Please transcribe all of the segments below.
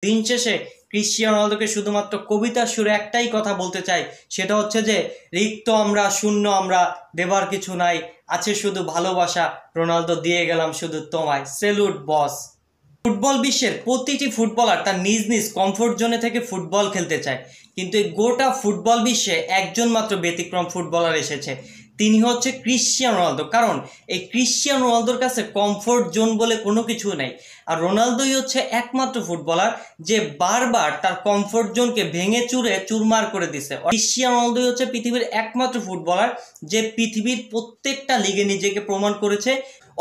দিন শেষে ক্রিশ্চিয়ানো রোনালদোকে শুধুমাত্র কবিতার সুরে একটাই কথা বলতে চাই, সেটা হচ্ছে যে রিক্ত আমরা, শূন্য আমরা, দেবার কিছু নাই, আছে শুধু ভালোবাসা, রোনালদো দিয়ে গেলাম শুধু তোমায়, সেলুট বস। ফুটবল বিশ্বের প্রতিটি ফুটবলার তার নিজ নিজ কমফোর্ট জোনে থেকে ফুটবল খেলতে চায়, কিন্তু এই গোটা ফুটবল বিশ্বে একজন মাত্র ব্যতিক্রম ফুটবলার এসেছে, তিনি হচ্ছে ক্রিশ্চিয়ানো রোনালদো। কারণ এই ক্রিশ্চিয়ানো রোনালদোর কাছে কমফোর্ট জোন বলে কোনো কিছু নেই, আর রোনালদোই হচ্ছে একমাত্র ফুটবলার যে বারবার তার কমফোর্ট জোনকে ভেঙে চুরে চুরমার করে দিছে। ক্রিশ্চিয়ানো রোনালদোই হচ্ছে পৃথিবীর একমাত্র ফুটবলার যে পৃথিবীর প্রত্যেকটা লিগে নিজেকে প্রমাণ করেছে।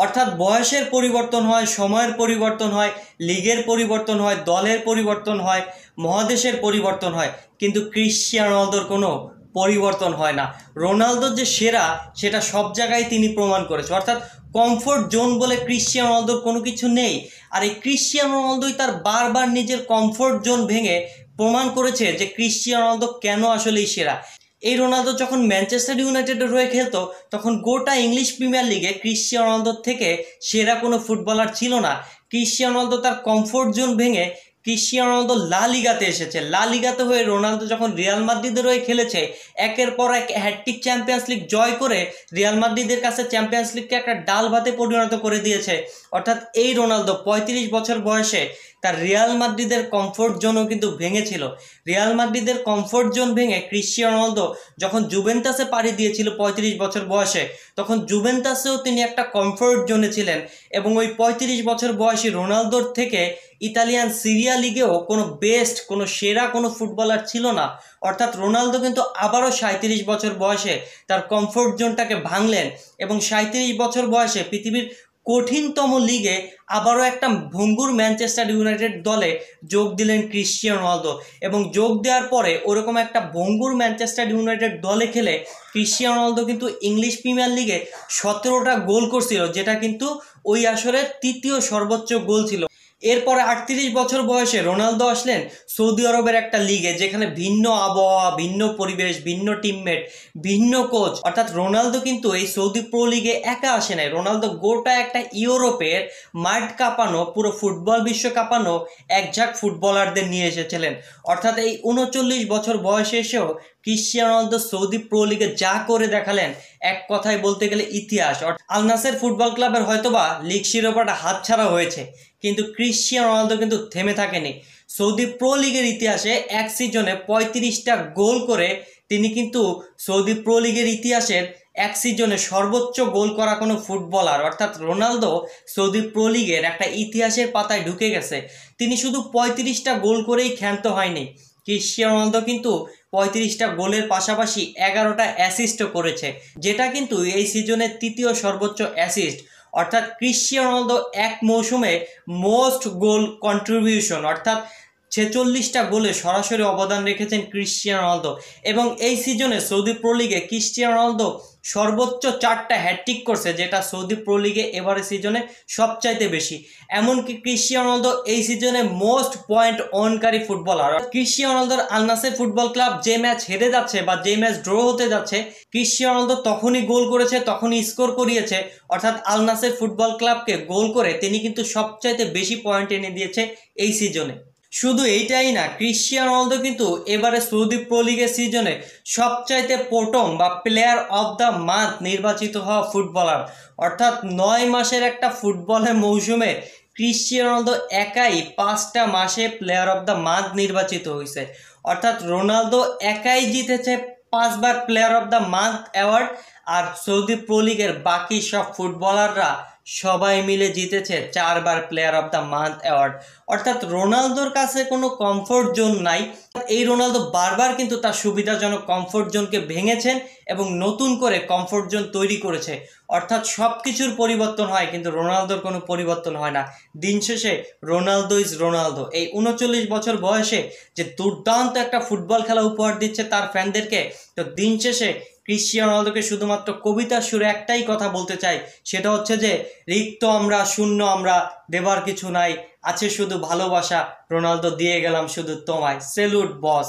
অর্থাৎ বয়সের পরিবর্তন হয়, সময়ের পরিবর্তন হয়, লিগের পরিবর্তন হয়, দলের পরিবর্তন হয়, মহাদেশের পরিবর্তন হয়, কিন্তু ক্রিশ্চিয়ানো রোনালদোর কোনো পরিবর্তন হয় না। রোনালদো যে সেরা সেটা সব জায়গায় তিনি প্রমাণ করেছে। অর্থাৎ কমফোর্ট জোন বলে ক্রিশ্চিয়ানো রোনালদোর কোনো কিছু নেই, আর এই ক্রিশ্চিয়ানো রোনালদোই তার বারবার নিজের কমফোর্ট জোন ভেঙে প্রমাণ করেছে যে ক্রিশ্চিয়ানো রোনালদো কেন আসলেই সেরা। এই রোনালদো যখন ম্যানচেস্টার ইউনাইটেডের হয়ে খেলতো তখন গোটা ইংলিশ প্রিমিয়ার লিগে ক্রিশ্চিয়ানো রোনালদোর থেকে সেরা কোনো ফুটবলার ছিল না। ক্রিশ্চিয়ানো রোনালদো তার কমফোর্ট জোন ভেঙে ক্রিশ্চিয়ানো রোনালদো লা লিগাতে এসেছে। লা লিগাতে হয়ে রোনালদো যখন রিয়াল মাদ্রিদের হয়ে খেলেছে, একের পর এক হ্যাটট্রিক চ্যাম্পিয়ন্স লিগ জয় করে রিয়াল মাদ্রিদের কাছে চ্যাম্পিয়ন্স লিগকে একটা ডাল ভাতে পরিণত করে দিয়েছে। অর্থাৎ এই রোনালদো 35 বছর বয়সে তার রিয়াল মাদ্রিদের কমফোর্ট জোনও কিন্তু ভেঙেছিল। রিয়াল মাদ্রিদের কমফোর্ট জোন ভেঙে ক্রিশ্চিয়ানো রোনালদো যখন জুভেন্টাসে পাড়ি দিয়েছিল 35 বছর বয়সে, তখন জুভেন্টাসেও তিনি একটা কমফোর্ট জোনে ছিলেন, এবং ওই 35 বছর বয়সী রোনালদোর থেকে ইতালিয়ান সিরিয়া লিগেও কোনো বেস্ট, কোনো সেরা কোনো ফুটবলার ছিল না। অর্থাৎ রোনালদো কিন্তু আবারও 37 বছর বয়সে তার কমফোর্ট জোনটাকে ভাঙলেন, এবং 37 বছর বয়সে পৃথিবীর কঠিনতম লিগে আবারও একটা ভঙ্গুর ম্যানচেস্টার ইউনাইটেড দলে যোগ দিলেন ক্রিশ্চিয়ানো রোনালদো। এবং যোগ দেওয়ার পরে ওরকম একটা ভঙ্গুর ম্যানচেস্টার ইউনাইটেড দলে খেলে ক্রিশ্চিয়ানো রোনালদো কিন্তু ইংলিশ প্রিমিয়ার লিগে 17টা গোল করছিল, যেটা কিন্তু ওই আসরের তৃতীয় সর্বোচ্চ গোল ছিল। এরপরে 38 বছর বয়সে রোনালদো আসলেন সৌদি আরবের একটা লিগে, যেখানে ভিন্ন আবহাওয়া, ভিন্ন পরিবেশ, ভিন্ন টিমমেট, ভিন্ন কোচ। অর্থাৎ রোনালদো কিন্তু এই সৌদি প্রো লিগে একা আসে নাই, রোনালদো গোটা একটা ইউরোপের মাঠ কাঁপানো, পুরো ফুটবল বিশ্ব কাঁপানো একঝাঁক ফুটবলারদের নিয়ে এসেছিলেন। অর্থাৎ এই 39 বছর বয়সে এসেও ক্রিশ্চিয়ানো রোনালদো সৌদি প্রো লিগে যা করে দেখালেন, এক কথায় বলতে গেলে ইতিহাস। আল নাসের ফুটবল ক্লাবের হয়তোবা লিগ শিরোপাটা হাতছাড়া হয়েছে, কিন্তু ক্রিশ্চিয়ানো রোনালদো কিন্তু থেমে থাকেনি। সৌদি প্রো লিগের ইতিহাসে এক সিজনে 35টা গোল করে তিনি কিন্তু সৌদি প্রো লিগের ইতিহাসের এক সিজনে সর্বোচ্চ গোল করা কোনো ফুটবলার। অর্থাৎ রোনালদো সৌদি প্রো লিগের একটা ইতিহাসের পাতায় ঢুকে গেছে। তিনি শুধু 35টা গোল করেই ক্ষান্ত হয়নি, ক্রিশ্চিয়ানো রোনালদো কিন্তু 35টা গোলের পাশাপাশি 11টা অ্যাসিস্টও করেছে, যেটা কিন্তু এই সিজনের তৃতীয় সর্বোচ্চ অ্যাসিস্ট। অর্থাৎ ক্রিশ্চিয়ানো রোনালদো এক মৌসুমে মোস্ট গোল কন্ট্রিবিউশন, অর্থাৎ 46টা গোলে সরাসরি অবদান রেখেছেন ক্রিশ্চিয়ানো রোনালদো। এবং এই সিজনে সৌদি প্রো লিগে ক্রিশ্চিয়ানো রোনালদো সর্বোচ্চ 4টা হ্যাটট্রিক করছে, যেটা সৌদি প্রো লিগে এবারে সিজনে সবচাইতে বেশি। এমনকি ক্রিশ্চিয়ানো রোনালদো এই সিজনে মোস্ট পয়েন্ট অনকারী ফুটবলার। ক্রিশ্চিয়ানো রোনালদোর আল নাসের ফুটবল ক্লাব যে ম্যাচ হেরে যাচ্ছে বা যে ম্যাচ ড্র হতে যাচ্ছে, ক্রিশ্চিয়ানো রোনালদো তখনই গোল করেছে, তখনই স্কোর করিয়েছে। অর্থাৎ আল নাসের ফুটবল ক্লাবকে গোল করে তিনি কিন্তু সবচাইতে বেশি পয়েন্ট এনে দিয়েছে এই সিজনে। শুধু এইটাই না, ক্রিশ্চিয়ানো রোনালদো কিন্তু এবারে সৌদি প্রো লিগের সিজনে সবচাইতে প্রথম বা প্লেয়ার অফ দ্য মান্থ নির্বাচিত হওয়া ফুটবলার। অর্থাৎ 9 মাসের একটা ফুটবলের মৌসুমে ক্রিশ্চিয়ানো রোনালদো একাই 5টা মাসে প্লেয়ার অফ দ্য মান্থ নির্বাচিত হয়েছে। অর্থাৎ রোনালদো একাই জিতেছে 5বার player of the month award, আর সৌদি প্রো লিগের বাকি সব ফুটবলাররা সবাই মিলে জিতেছে 4বার player of the month award. অর্থাৎ রোনালদোর কাছে কোনো কমফোর্ট জোন নাই। এই রোনালদো বারবার কিন্তু তার সুবিধাজনক কমফোর্ট জোনকে ভেঙেছেন এবং নতুন করে কমফোর্ট জোন তৈরি করেছে। অর্থাৎ সব কিছুর পরিবর্তন হয়, কিন্তু রোনালদোর কোনো পরিবর্তন হয় না। দিন শেষে রোনালদো ইজ রোনালদো। এই 39 বছর বয়সে যে দুর্দান্ত একটা ফুটবল খেলা উপহার দিচ্ছে তার ফ্যানদেরকে, তো দিন শেষে ক্রিশ্চিয়ানো রোনালদোকে শুধুমাত্র কবিতার সুরে একটাই কথা বলতে চাই, সেটা হচ্ছে যে রিক্ত আমরা, শূন্য আমরা, দেবার কিছু নাই, আছে শুধু ভালোবাসা, রোনালদো দিয়ে গেলাম শুধু তোমায়, সেলুট বস।